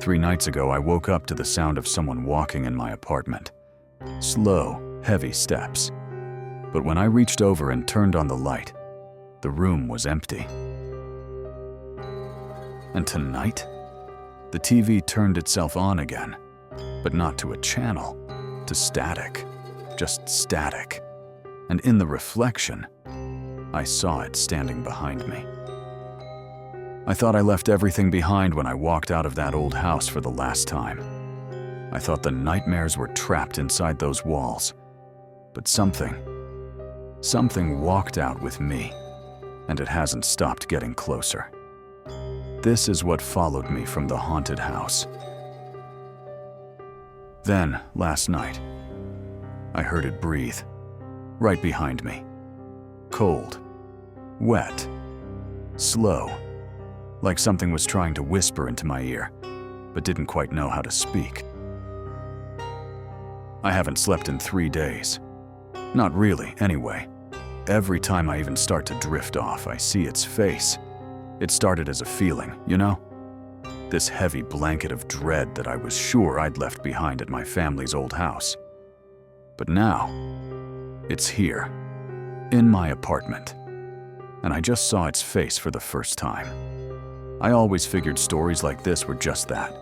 3 nights ago, I woke up to the sound of someone walking in my apartment. Slow, heavy steps. But when I reached over and turned on the light, the room was empty. And tonight, the TV turned itself on again, but not to a channel, to static, just static. And in the reflection, I saw it standing behind me. I thought I left everything behind when I walked out of that old house for the last time. I thought the nightmares were trapped inside those walls. But something walked out with me, and it hasn't stopped getting closer. This is what followed me from the haunted house. Then, last night, I heard it breathe, right behind me. Cold, wet, slow, like something was trying to whisper into my ear, but didn't quite know how to speak. I haven't slept in 3 days. Not really, anyway. Every time I even start to drift off, I see its face. It started as a feeling, you know? This heavy blanket of dread that I was sure I'd left behind at my family's old house. But now, it's here, in my apartment. And I just saw its face for the first time. I always figured stories like this were just that.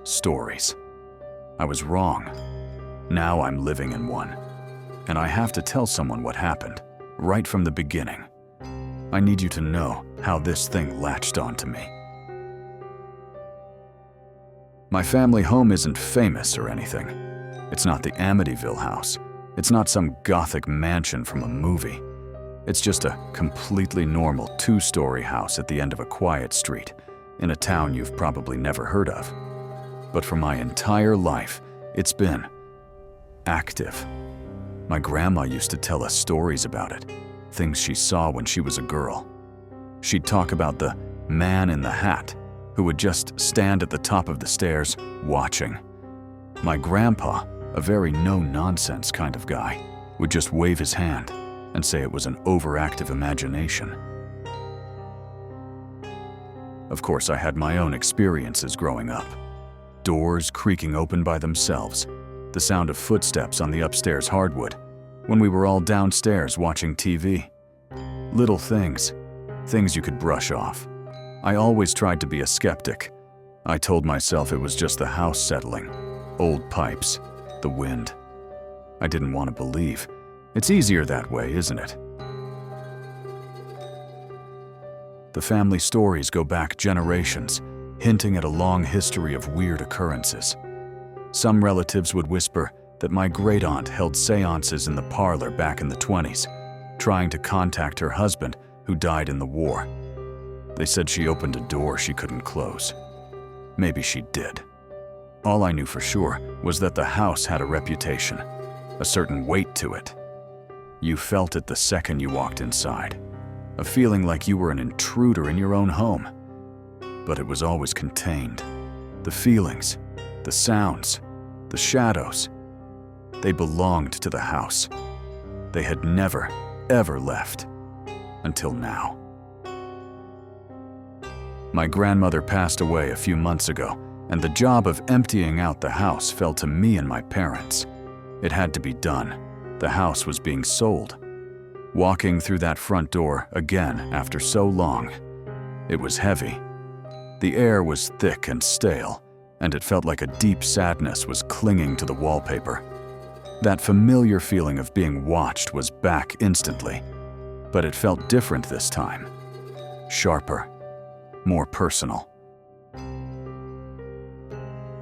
Stories. I was wrong. Now I'm living in one. And I have to tell someone what happened, right from the beginning. I need you to know how this thing latched onto me. My family home isn't famous or anything. It's not the Amityville house. It's not some gothic mansion from a movie. It's just a completely normal 2-story house at the end of a quiet street in a town you've probably never heard of. But for my entire life, it's been active. My grandma used to tell us stories about it, things she saw when she was a girl. She'd talk about the man in the hat who would just stand at the top of the stairs watching. My grandpa, a very no-nonsense kind of guy, would just wave his hand and say it was an overactive imagination. Of course, I had my own experiences growing up. Doors creaking open by themselves, the sound of footsteps on the upstairs hardwood, when we were all downstairs watching TV. Little things you could brush off. I always tried to be a skeptic. I told myself it was just the house settling, old pipes, the wind. I didn't want to believe. It's easier that way, isn't it? The family stories go back generations, hinting at a long history of weird occurrences. Some relatives would whisper that my great-aunt held seances in the parlor back in the 20s, trying to contact her husband who died in the war. They said she opened a door she couldn't close. Maybe she did. All I knew for sure was that the house had a reputation, a certain weight to it. You felt it the second you walked inside, a feeling like you were an intruder in your own home. But it was always contained. The feelings, the sounds, the shadows, they belonged to the house. They had never, ever left, until now. My grandmother passed away a few months ago, and the job of emptying out the house fell to me and my parents. It had to be done. The house was being sold. Walking through that front door again after so long, it was heavy. The air was thick and stale, and it felt like a deep sadness was clinging to the wallpaper. That familiar feeling of being watched was back instantly, but it felt different this time. Sharper, more personal.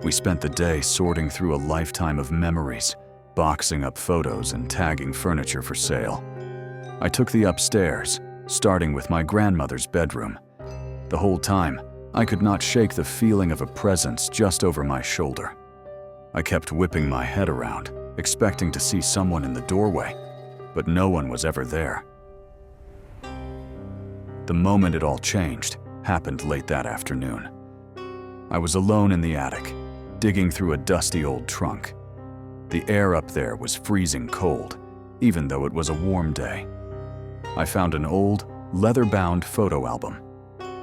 We spent the day sorting through a lifetime of memories, boxing up photos and tagging furniture for sale. I took the upstairs, starting with my grandmother's bedroom. The whole time, I could not shake the feeling of a presence just over my shoulder. I kept whipping my head around, expecting to see someone in the doorway, but no one was ever there. The moment it all changed happened late that afternoon. I was alone in the attic, digging through a dusty old trunk. The air up there was freezing cold, even though it was a warm day. I found an old, leather-bound photo album.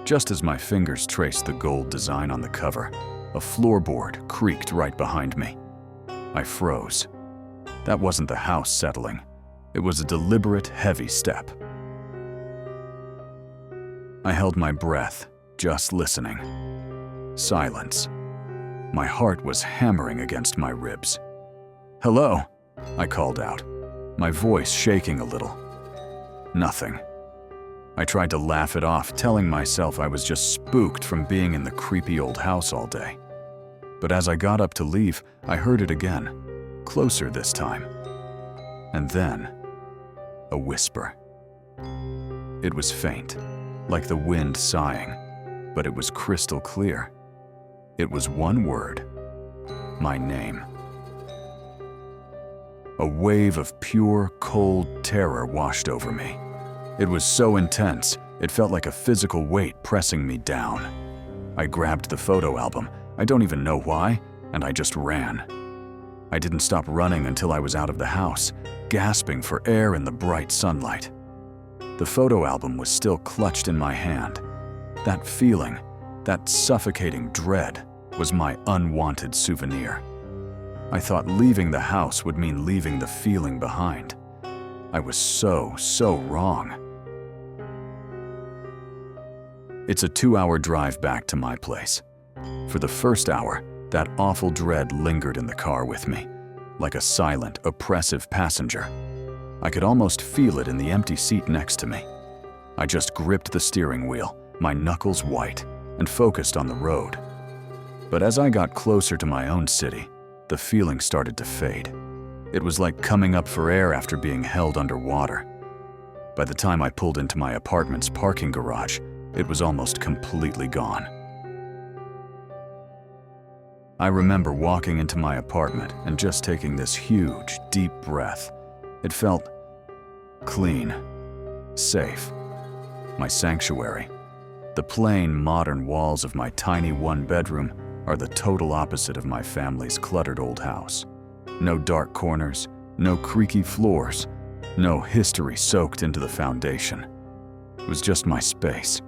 Just as my fingers traced the gold design on the cover, A floorboard creaked right behind me. I froze. That wasn't the house settling. It was a deliberate, heavy step. I held my breath, just listening. Silence. My heart was hammering against my ribs. "Hello," I called out, my voice shaking a little. Nothing. I tried to laugh it off, telling myself I was just spooked from being in the creepy old house all day. But as I got up to leave, I heard it again, closer this time. And then, a whisper. It was faint, like the wind sighing, but it was crystal clear. It was one word: my name. A wave of pure, cold terror washed over me. It was so intense, it felt like a physical weight pressing me down. I grabbed the photo album, I don't even know why, and I just ran. I didn't stop running until I was out of the house, gasping for air in the bright sunlight. The photo album was still clutched in my hand. That feeling, that suffocating dread, was my unwanted souvenir. I thought leaving the house would mean leaving the feeling behind. I was so wrong. It's a 2-hour drive back to my place. For the first hour, that awful dread lingered in the car with me, like a silent, oppressive passenger. I could almost feel it in the empty seat next to me. I just gripped the steering wheel, my knuckles white, and focused on the road. But as I got closer to my own city, the feeling started to fade. It was like coming up for air after being held underwater. By the time I pulled into my apartment's parking garage, it was almost completely gone. I remember walking into my apartment and just taking this huge, deep breath. It felt clean, safe, my sanctuary. The plain, modern walls of my tiny one-bedroom are the total opposite of my family's cluttered old house. No dark corners, no creaky floors, no history soaked into the foundation. It was just my space.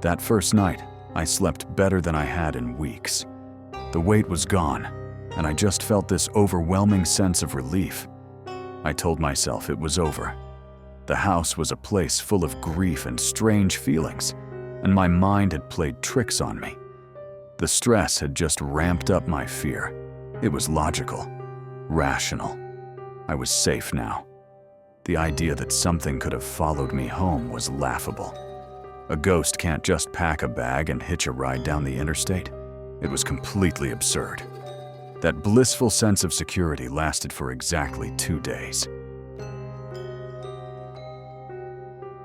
That first night, I slept better than I had in weeks. The weight was gone, and I just felt this overwhelming sense of relief. I told myself it was over. The house was a place full of grief and strange feelings, and my mind had played tricks on me. The stress had just ramped up my fear. It was logical, rational. I was safe now. The idea that something could have followed me home was laughable. A ghost can't just pack a bag and hitch a ride down the interstate. It was completely absurd. That blissful sense of security lasted for exactly 2 days.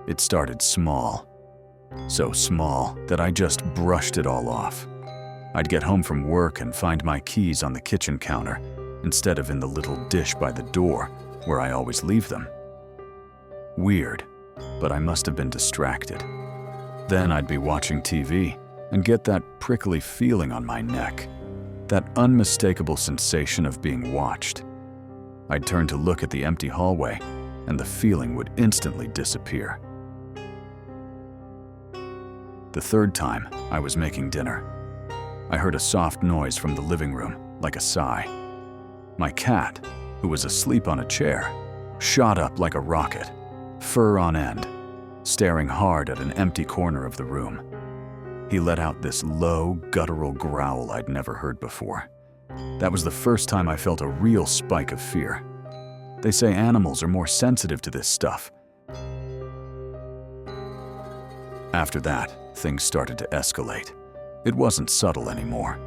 It started small. So small that I just brushed it all off. I'd get home from work and find my keys on the kitchen counter instead of in the little dish by the door where I always leave them. Weird, but I must have been distracted. Then I'd be watching TV and get that prickly feeling on my neck, that unmistakable sensation of being watched. I'd turn to look at the empty hallway and the feeling would instantly disappear. The third time, I was making dinner. I heard a soft noise from the living room, like a sigh. My cat, who was asleep on a chair, shot up like a rocket, fur on end, staring hard at an empty corner of the room. He let out this low, guttural growl I'd never heard before. That was the first time I felt a real spike of fear. They say animals are more sensitive to this stuff. After that, things started to escalate. It wasn't subtle anymore.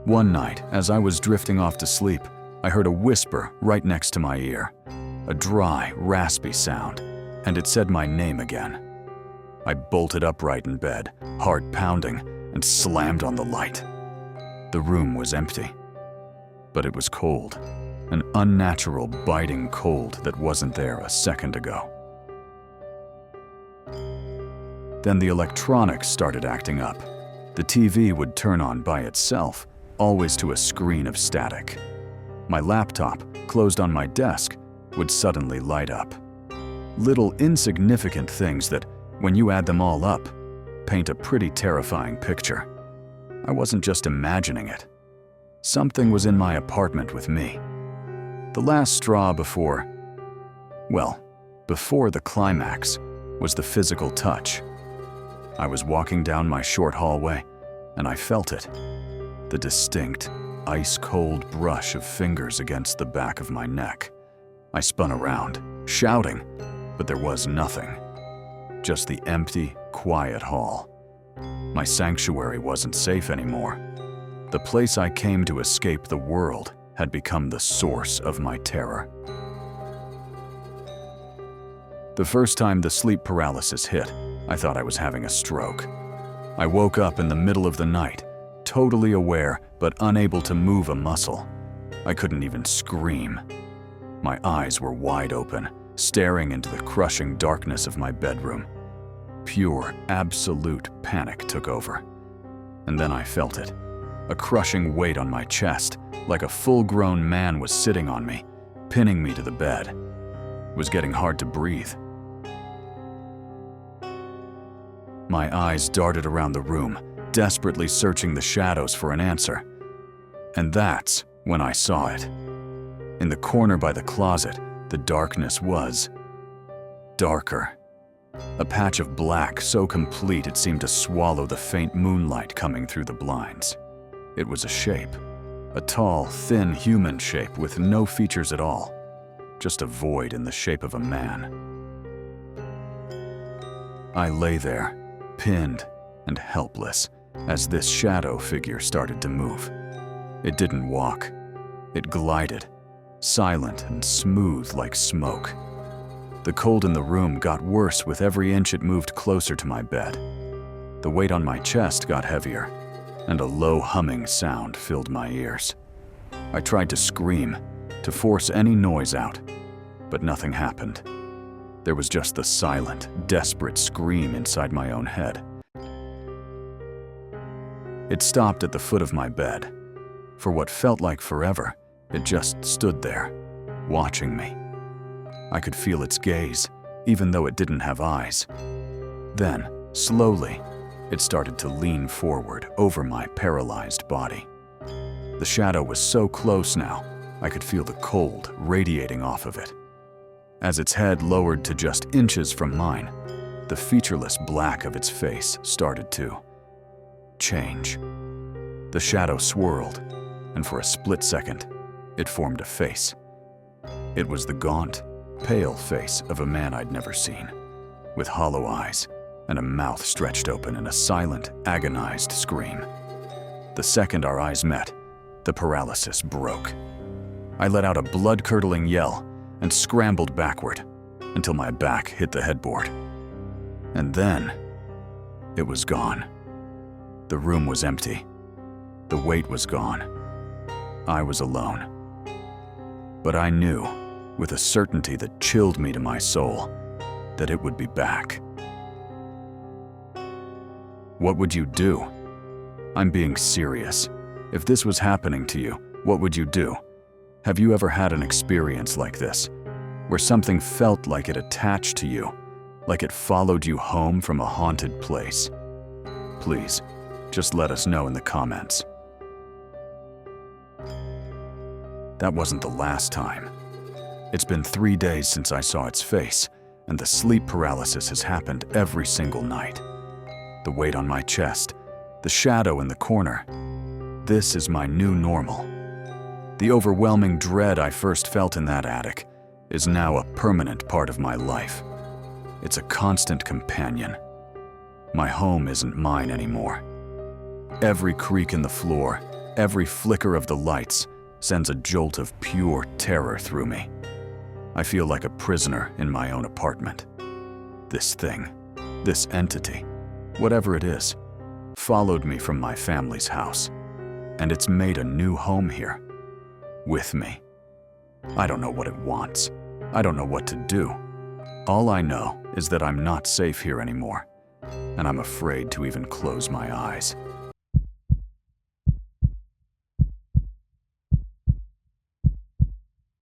One night, as I was drifting off to sleep, I heard a whisper right next to my ear, a dry, raspy sound, and it said my name again. I bolted upright in bed, heart pounding, and slammed on the light. The room was empty, but it was cold, an unnatural, biting cold that wasn't there a second ago. Then the electronics started acting up. The TV would turn on by itself, always to a screen of static. My laptop, closed on my desk, would suddenly light up. Little insignificant things that, when you add them all up, paint a pretty terrifying picture. I wasn't just imagining it. Something was in my apartment with me. The last straw before the climax was the physical touch. I was walking down my short hallway, and I felt it. The distinct, ice-cold brush of fingers against the back of my neck. I spun around, shouting, but there was nothing. Just the empty, quiet hall. My sanctuary wasn't safe anymore. The place I came to escape the world had become the source of my terror. The first time the sleep paralysis hit, I thought I was having a stroke. I woke up in the middle of the night, totally aware but unable to move a muscle. I couldn't even scream. My eyes were wide open, staring into the crushing darkness of my bedroom. Pure, absolute panic took over. And then I felt it. A crushing weight on my chest, like a full-grown man was sitting on me, pinning me to the bed. It was getting hard to breathe. My eyes darted around the room, desperately searching the shadows for an answer. And that's when I saw it. In the corner by the closet, the darkness was darker. A patch of black so complete it seemed to swallow the faint moonlight coming through the blinds. It was a shape. A tall, thin human shape with no features at all. Just a void in the shape of a man. I lay there, pinned and helpless, as this shadow figure started to move. It didn't walk. It glided, silent and smooth like smoke. The cold in the room got worse with every inch it moved closer to my bed. The weight on my chest got heavier, and a low humming sound filled my ears. I tried to scream, to force any noise out, but nothing happened. There was just the silent, desperate scream inside my own head. It stopped at the foot of my bed. For what felt like forever, it just stood there, watching me. I could feel its gaze, even though it didn't have eyes. Then, slowly, it started to lean forward over my paralyzed body. The shadow was so close now, I could feel the cold radiating off of it. As its head lowered to just inches from mine, the featureless black of its face started to change. The shadow swirled, and for a split second, it formed a face. It was the gaunt, pale face of a man I'd never seen, with hollow eyes and a mouth stretched open in a silent, agonized scream. The second our eyes met, the paralysis broke. I let out a blood-curdling yell and scrambled backward until my back hit the headboard. And then, it was gone. The room was empty. The weight was gone. I was alone. But I knew, with a certainty that chilled me to my soul, that it would be back. What would you do? I'm being serious. If this was happening to you, what would you do? Have you ever had an experience like this, where something felt like it attached to you, like it followed you home from a haunted place? Please, just let us know in the comments. That wasn't the last time. It's been 3 days since I saw its face, and the sleep paralysis has happened every single night. The weight on my chest, the shadow in the corner. This is my new normal. The overwhelming dread I first felt in that attic is now a permanent part of my life. It's a constant companion. My home isn't mine anymore. Every creak in the floor, every flicker of the lights sends a jolt of pure terror through me. I feel like a prisoner in my own apartment. This thing, this entity, whatever it is, followed me from my family's house, and it's made a new home here, with me. I don't know what it wants. I don't know what to do. All I know is that I'm not safe here anymore, and I'm afraid to even close my eyes.